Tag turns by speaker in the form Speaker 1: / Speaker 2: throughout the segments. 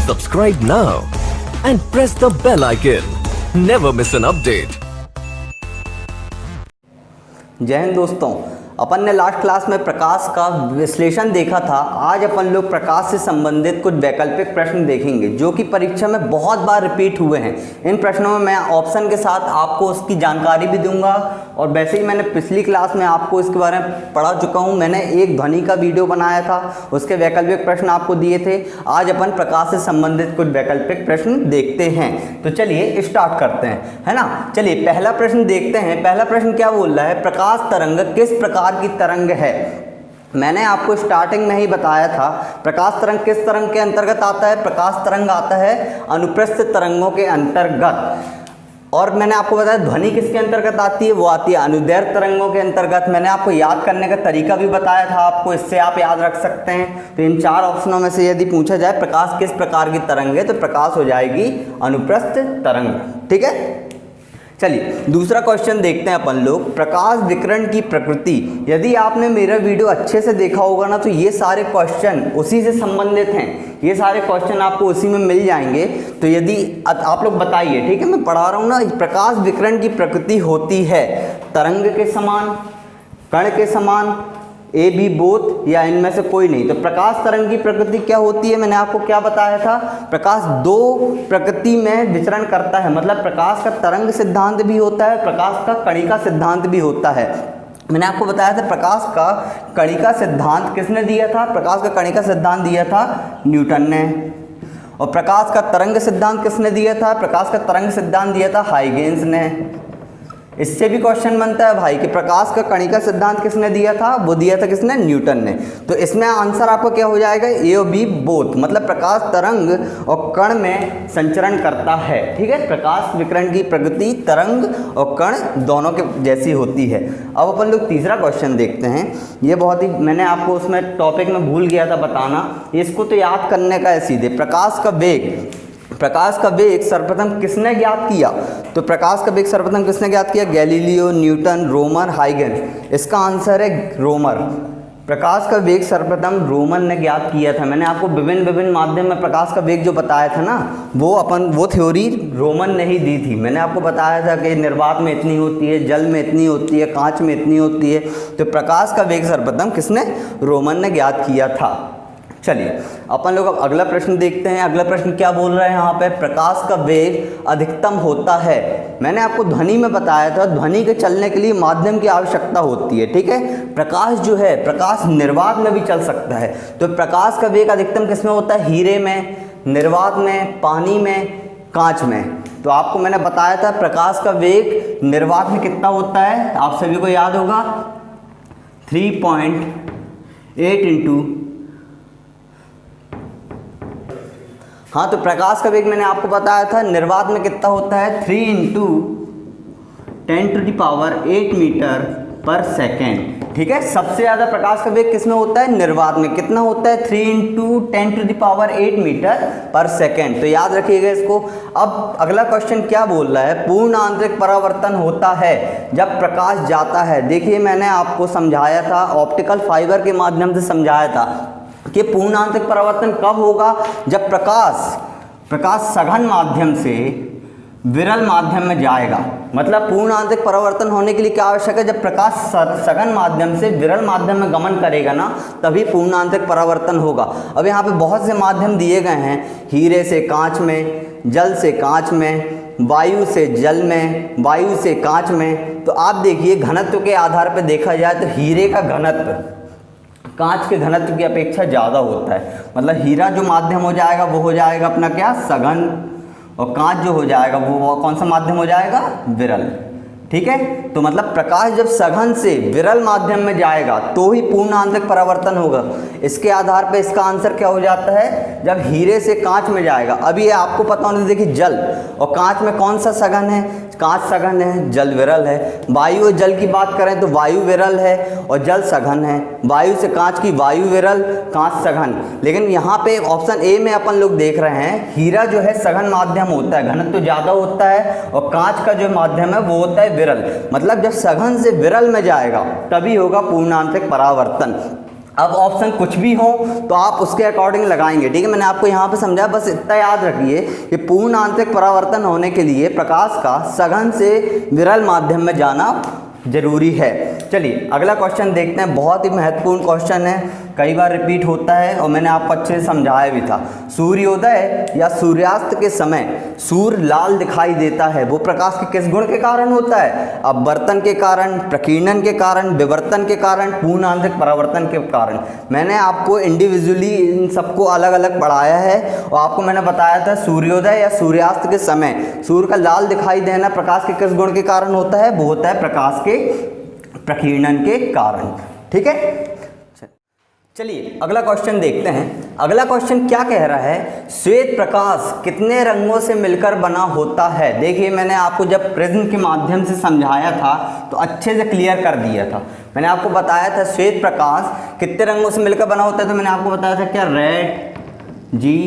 Speaker 1: Subscribe now and press the bell icon. Never miss an update.
Speaker 2: जय हिंद दोस्तों, अपन ने last class में प्रकाश का विश्लेषण देखा था। आज अपन लोग प्रकाश से संबंधित कुछ वैकल्पिक प्रश्न देखेंगे जो कि परीक्षा में बहुत बार रिपीट हुए हैं। इन प्रश्नों में मैं ऑप्शन के साथ आपको उसकी जानकारी भी दूंगा और वैसे ही मैंने पिछली क्लास में आपको इसके बारे में पढ़ा चुका हूं। मैंने एक ध्वनि का वीडियो बनाया था, उसके वैकल्पिक प्रश्न आपको दिए थे। आज अपन प्रकाश से संबंधित कुछ वैकल्पिक प्रश्न देखते हैं। तो चलिए स्टार्ट करते हैं, है ना। चलिए पहला प्रश्न देखते हैं। पहला प्रश्न क्या बोल रहा है, प्रकाश तरंग किस प्रकार की तरंग है। मैंने आपको स्टार्टिंग में ही बताया था प्रकाश तरंग किस तरंग के अंतर्गत आता है। प्रकाश तरंग आता है अनुप्रस्थ तरंगों के अंतर्गत। और मैंने आपको बताया ध्वनि किसके अंतर्गत आती है, वो आती है अनुदैर्घ्य तरंगों के अंतर्गत। मैंने आपको याद करने का तरीका भी बताया था आपको, इससे आप याद रख सकते हैं। तो इन चार ऑप्शनों में से यदि पूछा जाए प्रकाश किस प्रकार की तरंग है तो प्रकाश हो जाएगी अनुप्रस्थ तरंग। ठीक है, चलिए दूसरा क्वेश्चन देखते हैं अपन लोग। प्रकाश विकिरण की प्रकृति। यदि आपने मेरा वीडियो अच्छे से देखा होगा ना तो ये सारे क्वेश्चन उसी से संबंधित हैं। ये सारे क्वेश्चन आपको उसी में मिल जाएंगे। तो यदि आप लोग बताइए, ठीक है, मैं पढ़ा रहा हूँ ना। प्रकाश विकिरण की प्रकृति होती है तरंग के समान, कण के समान, ए बी बोथ या इनमें से कोई नहीं। तो प्रकाश तरंग की प्रकृति क्या होती है, मैंने आपको क्या बताया था। प्रकाश दो प्रकृति में विचरण करता है, मतलब प्रकाश का तरंग सिद्धांत भी होता है, प्रकाश का कणिका सिद्धांत भी होता है। मैंने आपको बताया था प्रकाश का कणिका सिद्धांत किसने दिया था। प्रकाश का कणिका सिद्धांत दिया था न्यूटन ने। और प्रकाश का तरंग सिद्धांत किसने दिया था। प्रकाश का तरंग सिद्धांत दिया था हाइगेंस ने। इससे भी क्वेश्चन बनता है भाई कि प्रकाश का कणिका सिद्धांत किसने दिया था, वो दिया था किसने, न्यूटन ने। तो इसमें आंसर आपका क्या हो जाएगा, ए और बी बोथ, मतलब प्रकाश तरंग और कण में संचरण करता है। ठीक है, प्रकाश विकिरण की प्रकृति तरंग और कण दोनों के जैसी होती है। अब अपन लोग तीसरा क्वेश्चन देखते हैं। ये बहुत ही मैंने आपको उसमें टॉपिक में भूल गया था बताना, इसको तो याद करने का है सीधे। प्रकाश का वेग, प्रकाश का वेग सर्वप्रथम किसने ज्ञात किया। तो प्रकाश का वेग सर्वप्रथम किसने ज्ञात किया, गैलीलियो, न्यूटन, रोमर, हाइगेंस। इसका आंसर है रोमर। प्रकाश का वेग सर्वप्रथम रोमन ने ज्ञात किया था। मैंने आपको विभिन्न माध्यम में प्रकाश का वेग जो बताया था ना, वो थ्योरी रोमन ने ही दी थी। मैंने आपको बताया था कि निर्वात में इतनी होती है, जल में इतनी होती है, कांच में इतनी होती है। तो प्रकाश का वेग सर्वप्रथम किसने, रोमन ने ज्ञात किया था। चलिए अपन लोग अब अगला प्रश्न देखते हैं। अगला प्रश्न क्या बोल रहा है यहाँ पे, प्रकाश का वेग अधिकतम होता है। मैंने आपको ध्वनि में बताया था ध्वनि के चलने के लिए माध्यम की आवश्यकता होती है। ठीक है, प्रकाश जो है प्रकाश निर्वात में भी चल सकता है। तो प्रकाश का वेग अधिकतम किसमें होता है, हीरे में, निर्वात में, पानी में, कांच में। तो आपको मैंने बताया था प्रकाश का वेग निर्वात में कितना होता है, आप सभी को याद होगा 3.8 इंटू, हाँ। तो प्रकाश का वेग मैंने आपको बताया था निर्वात में कितना होता है, 3 इंटू 10⁸ मीटर पर सेकेंड। ठीक है, सबसे ज़्यादा प्रकाश का वेग किसमें होता है, निर्वात में। कितना होता है, 3 इंटू 10⁸ मीटर पर सेकेंड। तो याद रखिएगा इसको। अब अगला क्वेश्चन क्या बोल रहा है, पूर्ण आंतरिक परावर्तन होता है जब प्रकाश जाता है। देखिए मैंने आपको समझाया था, ऑप्टिकल फाइबर के माध्यम से समझाया था कि पूर्ण आंतरिक परावर्तन कब होगा, जब प्रकाश सघन माध्यम से विरल माध्यम में जाएगा। मतलब पूर्ण आंतरिक परावर्तन होने के लिए क्या आवश्यक है, जब प्रकाश सघन माध्यम से विरल माध्यम में गमन करेगा ना, तभी पूर्ण आंतरिक परावर्तन होगा। अब यहाँ पे बहुत से माध्यम दिए गए हैं, हीरे से कांच में, जल से कांच में, वायु से जल में, वायु से कांच में। तो आप देखिए घनत्व के आधार पर देखा जाए तो हीरे का घनत्व कांच के घनत्व की अपेक्षा ज़्यादा होता है। मतलब हीरा जो माध्यम हो जाएगा वो हो जाएगा अपना क्या, सघन, और कांच जो हो जाएगा वो कौन सा माध्यम हो जाएगा, विरल। ठीक है, तो मतलब प्रकाश जब सघन से विरल माध्यम में जाएगा तो ही पूर्ण आंतरिक परावर्तन होगा। इसके आधार पर इसका आंसर क्या हो जाता है, जब हीरे से कांच में जाएगा। अभी ये आपको पता होना, देखिए जल और कांच में कौन सा सघन है, कांच सघन है, जल विरल है। वायु और जल की बात करें तो वायु विरल है और जल सघन है। वायु से कांच की वायु विरल, कांच सघन। लेकिन यहाँ पे ऑप्शन ए में अपन लोग देख रहे हैं हीरा जो है सघन माध्यम होता है, घनत्व तो ज़्यादा होता है, और कांच का जो माध्यम है वो होता है विरल। मतलब जब सघन से विरल में जाएगा तभी होगा पूर्ण आंतरिक परावर्तन। अब ऑप्शन कुछ भी हो तो आप उसके अकॉर्डिंग लगाएंगे, ठीक है। मैंने आपको यहाँ पे समझाया, बस इतना याद रखिए कि पूर्ण आंतरिक परावर्तन होने के लिए प्रकाश का सघन से विरल माध्यम में जाना जरूरी है। चलिए अगला क्वेश्चन देखते हैं, बहुत ही महत्वपूर्ण क्वेश्चन है, कई बार रिपीट होता है और मैंने आपको अच्छे से समझाया भी था। सूर्योदय या सूर्यास्त के समय सूर्य लाल दिखाई देता है, वो प्रकाश के किस गुण के कारण होता है? अपवर्तन के कारण, प्रकीर्णन के कारण, विवर्तन के कारण, पूर्ण आंतरिक परावर्तन के कारण। मैंने आपको इंडिविजुअली इन सबको अलग अलग पढ़ाया है और आपको मैंने बताया था सूर्योदय या सूर्यास्त के समय सूर्य का लाल दिखाई देना प्रकाश के किस गुण के कारण होता है? वो होता है प्रकाश के प्रकीर्णन के कारण, ठीक है। चलिए अगला क्वेश्चन देखते हैं। अगला क्वेश्चन क्या कह रहा है? श्वेत प्रकाश कितने रंगों से मिलकर बना होता है? देखिए मैंने आपको जब प्रिज्म के माध्यम से समझाया था तो अच्छे से क्लियर कर दिया था। मैंने आपको बताया था श्वेत प्रकाश कितने रंगों से मिलकर बना होता है, तो मैंने आपको बताया था क्या? रेड, जी,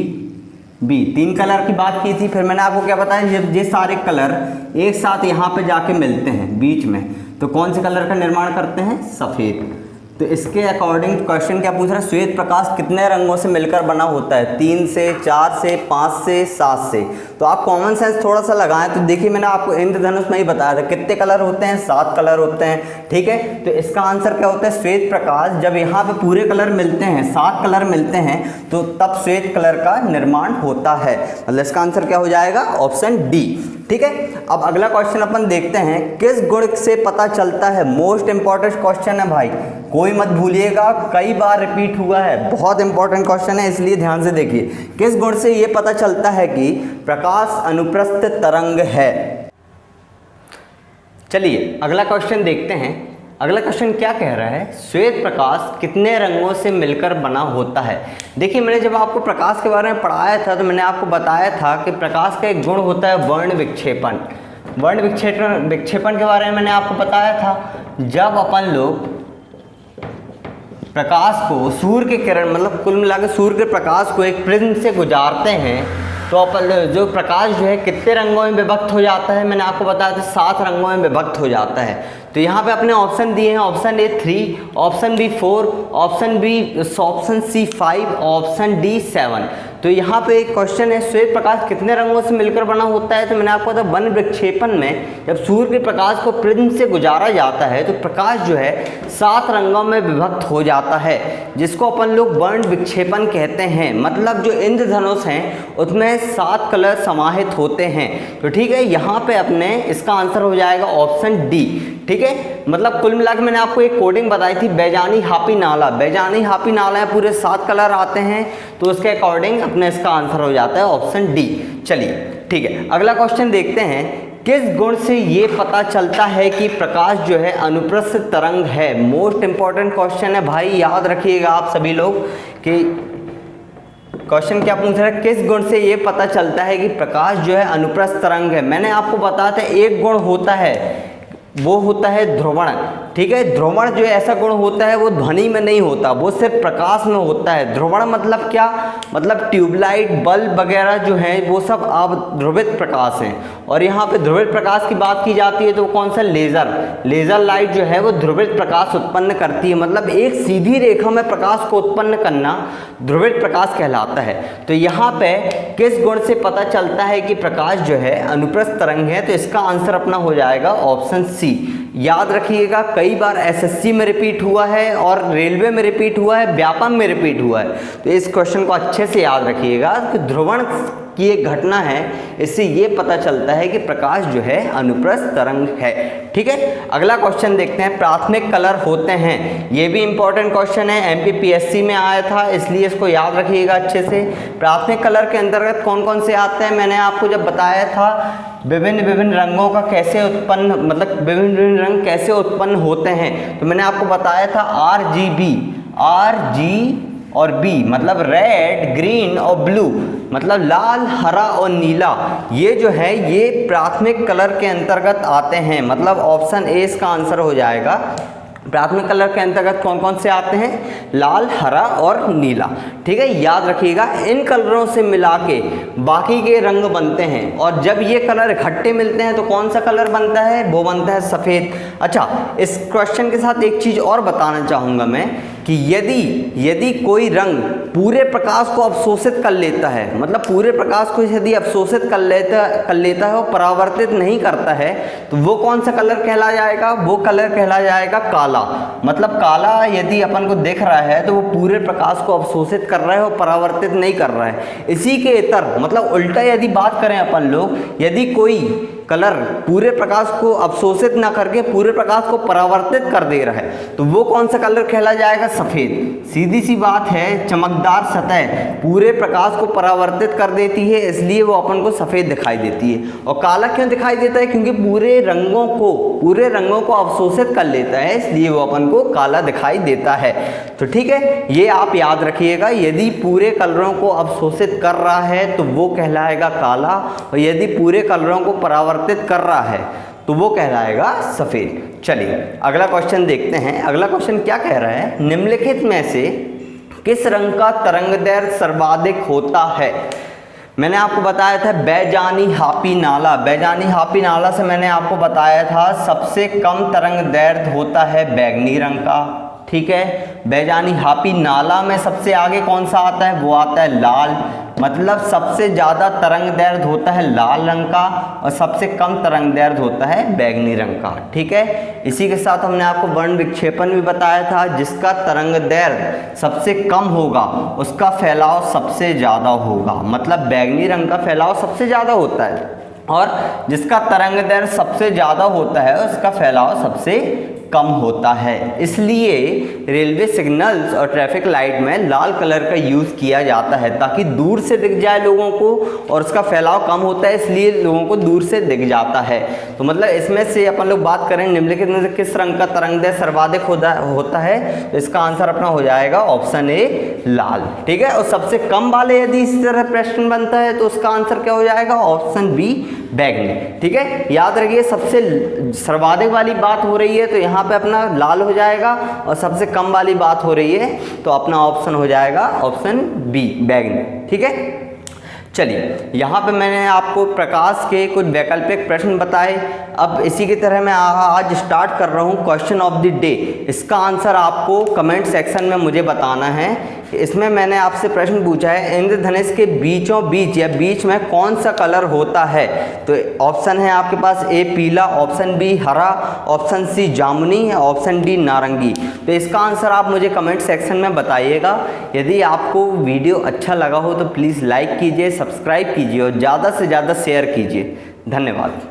Speaker 2: बी, 3 कलर की बात की थी। फिर मैंने आपको क्या बताया? जब ये सारे कलर एक साथ यहाँ पे जाके मिलते हैं बीच में तो कौन से कलर का निर्माण करते हैं? सफ़ेद। तो इसके अकॉर्डिंग क्वेश्चन क्या पूछ रहा है? श्वेत प्रकाश कितने रंगों से मिलकर बना होता है? 3 से, 4 से, 5 से, 7 से। तो आप कॉमन सेंस थोड़ा सा लगाएं तो देखिए मैंने आपको इंद्रधनुष में ही बताया था कितने कलर होते हैं? 7 कलर होते हैं, ठीक है। तो इसका आंसर क्या होता है? श्वेत प्रकाश जब यहाँ पे पूरे कलर मिलते हैं, 7 कलर मिलते हैं, तो तब श्वेत कलर का निर्माण होता है। मतलब इसका आंसर क्या हो जाएगा? ऑप्शन डी, ठीक है। अब अगला क्वेश्चन अपन देखते हैं, किस गुण से पता चलता है? मोस्ट इंपॉर्टेंट क्वेश्चन है भाई, कोई मत भूलिएगा, कई बार रिपीट हुआ है, बहुत इंपॉर्टेंट क्वेश्चन है, इसलिए ध्यान से देखिए। किस गुण से ये पता चलता है कि प्रकाश अनुप्रस्थ तरंग है? चलिए अगला क्वेश्चन देखते हैं। अगला क्वेश्चन क्या कह रहा है? श्वेत प्रकाश कितने रंगों से मिलकर बना होता है? देखिए मैंने जब आपको प्रकाश के बारे में पढ़ाया था तो मैंने आपको बताया था कि प्रकाश का एक गुण होता है वर्ण विक्षेपण। वर्ण विक्षेपण के बारे में मैंने आपको बताया था। जब अपन लोग प्रकाश को सूर्य के किरण, मतलब कुल मिलाकर सूर्य के प्रकाश को एक प्रिज्म से गुजारते हैं तो अपन जो प्रकाश जो है कितने रंगों में विभक्त हो जाता है? मैंने आपको बताया था 7 रंगों में विभक्त हो जाता है। तो यहाँ पे अपने ऑप्शन दिए हैं, option A 3, option B 4, option C 5, option D 7। तो यहाँ पे एक क्वेश्चन है, श्वेत प्रकाश कितने रंगों से मिलकर बना होता है? तो मैंने आपको बताया वर्ण विक्षेपण में जब सूर्य के प्रकाश को प्रिज्म से गुजारा जाता है तो प्रकाश जो है 7 रंगों में विभक्त हो जाता है, जिसको अपन लोग वर्ण विक्षेपण कहते हैं। मतलब जो इंद्रधनुष हैं उसमें 7 कलर समाहित होते हैं। तो ठीक है, यहाँ पे अपने इसका आंसर हो जाएगा ऑप्शन डी, ठीक है। मतलब कुल मिलाकर मैंने आपको एक कोडिंग बताई थी, बैजानी हापी नाला। बैजानी हापी नाला में पूरे 7 कलर आते हैं, तो उसके अकॉर्डिंग अपने इसका आंसर हो जाता है ऑप्शन डी। चलिए ठीक है, अगला क्वेश्चन देखते हैं। किस गुण से ये पता चलता है कि प्रकाश जो है अनुप्रस्थ तरंग है? मोस्ट इंपॉर्टेंट क्वेश्चन है भाई, याद रखिएगा आप सभी लोग कि क्वेश्चन क्या पूछ रहा है, किस गुण से ये पता चलता है कि प्रकाश जो है अनुप्रस्थ तरंग है? मैंने आपको बताया था एक गुण होता है, वो होता है ध्रुवण। ठीक है, ध्रुवण जो ऐसा गुण होता है वो ध्वनि में नहीं होता, वो सिर्फ प्रकाश में होता है। ध्रुवण मतलब क्या? मतलब ट्यूबलाइट, बल्ब वगैरह जो है वो सब ध्रुवित प्रकाश हैं। और यहाँ पे ध्रुवित प्रकाश की बात की जाती है तो कौन सा? लेजर लाइट जो है वो ध्रुवित प्रकाश उत्पन्न करती है। मतलब एक सीधी रेखा में प्रकाश को उत्पन्न करना ध्रुवित प्रकाश कहलाता है। तो यहाँ पे किस गुण से पता चलता है कि प्रकाश जो है अनुप्रस्थ तरंग है? तो इसका आंसर अपना हो जाएगा ऑप्शन सी। याद रखिएगा, कई बार एसएससी में रिपीट हुआ है और रेलवे में रिपीट हुआ है, व्यापम में रिपीट हुआ है। तो इस क्वेश्चन को अच्छे से याद रखिएगा कि ध्रुवण की एक घटना है, इससे ये पता चलता है कि प्रकाश जो है अनुप्रस्थ तरंग है। ठीक है, अगला क्वेश्चन देखते हैं। प्राथमिक कलर होते हैं, ये भी इंपॉर्टेंट क्वेश्चन है, एमपीपीएससी में आया था, इसलिए इसको याद रखिएगा अच्छे से। प्राथमिक कलर के अंतर्गत कौन कौन से आते हैं? मैंने आपको जब बताया था विभिन्न रंगों का कैसे उत्पन्न, मतलब विभिन्न रंग कैसे उत्पन्न होते हैं, तो मैंने आपको बताया था RG और बी, मतलब रेड, ग्रीन और ब्लू, मतलब लाल, हरा और नीला, ये जो है ये प्राथमिक कलर के अंतर्गत आते हैं। मतलब ऑप्शन ए इसका आंसर हो जाएगा। प्राथमिक कलर के अंतर्गत कौन कौन से आते हैं? लाल, हरा और नीला। ठीक है, याद रखिएगा, इन कलरों से मिला के बाकी के रंग बनते हैं, और जब ये कलर इकट्ठे मिलते हैं तो कौन सा कलर बनता है? वो बनता है सफ़ेद। अच्छा, इस क्वेश्चन के साथ एक चीज़ और बताना चाहूँगा मैं कि कि यदि कोई रंग पूरे प्रकाश को अवशोषित कर लेता है, मतलब पूरे प्रकाश को यदि अवशोषित कर लेता है और परावर्तित नहीं करता है, तो वो कौन सा कलर कहला जाएगा? वो कलर कहला जाएगा काला। मतलब काला यदि अपन को दिख रहा है तो वो पूरे प्रकाश को अवशोषित कर रहा है और परावर्तित नहीं कर रहा है। इसी के इतर मतलब उल्टा यदि बात करें अपन लोग, यदि कोई कलर पूरे प्रकाश को अवशोषित ना करके पूरे प्रकाश को परावर्तित कर दे रहा है, तो वो कौन सा कलर कहला जाएगा? सफ़ेद। सीधी सी बात है, चमकदार सतह पूरे प्रकाश को परावर्तित कर देती है, इसलिए वो अपन को सफ़ेद दिखाई देती है। और काला क्यों दिखाई देता है? क्योंकि पूरे रंगों को अवशोषित कर लेता है, इसलिए वो अपन को काला दिखाई देता है। तो ठीक है, ये आप याद रखिएगा, यदि पूरे कलरों को अवशोषित कर रहा है तो वो कहलाएगा काला, और यदि पूरे कलरों को परावर्तित कर रहा है तो वो कहलाएगा सफेद। चलिए अगला क्वेश्चन देखते हैं। अगला क्वेश्चन क्या कह रहा है? निम्नलिखित में से किस रंग का तरंगदैर्घ्य सर्वाधिक होता है? मैंने आपको बताया था बैजानी हापी नाला। बैजानी हापी नाला से मैंने आपको बताया था सबसे कम तरंगदैर्घ्य होता है बैगनी रंग का। ठीक है, बैजानी हापी नाला में सबसे आगे कौन सा आता है? वो आता है लाल। मतलब सबसे ज़्यादा तरंगदैर्घ्य होता है लाल रंग का और सबसे कम तरंगदैर्घ्य होता है बैगनी रंग का। ठीक है, इसी के साथ हमने आपको वर्ण विक्षेपण भी बताया था, जिसका तरंगदैर्घ्य सबसे कम होगा उसका फैलाव सबसे ज़्यादा होगा। मतलब बैगनी रंग का फैलाव सबसे ज़्यादा होता है और जिसका तरंगदैर्घ्य सबसे ज़्यादा होता है उसका फैलाव सबसे कम होता है। इसलिए रेलवे सिग्नल्स और ट्रैफिक लाइट में लाल कलर का यूज़ किया जाता है ताकि दूर से दिख जाए लोगों को, और उसका फैलाव कम होता है इसलिए लोगों को दूर से दिख जाता है। तो मतलब इसमें से अपन लोग बात करें निम्नलिखित में से किस रंग का तरंगदैर्घ्य सर्वाधिक होता है, तो इसका आंसर अपना हो जाएगा ऑप्शन ए लाल। ठीक है, और सबसे कम वाले यदि इस तरह प्रश्न बनता है तो उसका आंसर क्या हो जाएगा? ऑप्शन बी बैगनी। ठीक है, याद रखिए सबसे सर्वाधिक वाली बात हो रही है तो यहाँ पे अपना लाल हो जाएगा, और सबसे कम वाली बात हो रही है तो अपना ऑप्शन हो जाएगा ऑप्शन बी बैगनी। ठीक है, चलिए यहाँ पे मैंने आपको प्रकाश के कुछ वैकल्पिक प्रश्न बताए। अब इसी की तरह मैं आज स्टार्ट कर रहा हूँ क्वेश्चन ऑफ द डे। इसका आंसर आपको कमेंट सेक्शन में मुझे बताना है। इसमें मैंने आपसे प्रश्न पूछा है इंद्रधनुष के बीचों बीच या बीच में कौन सा कलर होता है? तो ऑप्शन है आपके पास ए पीला, ऑप्शन बी हरा, ऑप्शन सी जामुनी, ऑप्शन डी नारंगी। तो इसका आंसर आप मुझे कमेंट सेक्शन में बताइएगा। यदि आपको वीडियो अच्छा लगा हो तो प्लीज़ लाइक कीजिए, सब्सक्राइब कीजिए और ज़्यादा से ज़्यादा शेयर कीजिए। धन्यवाद।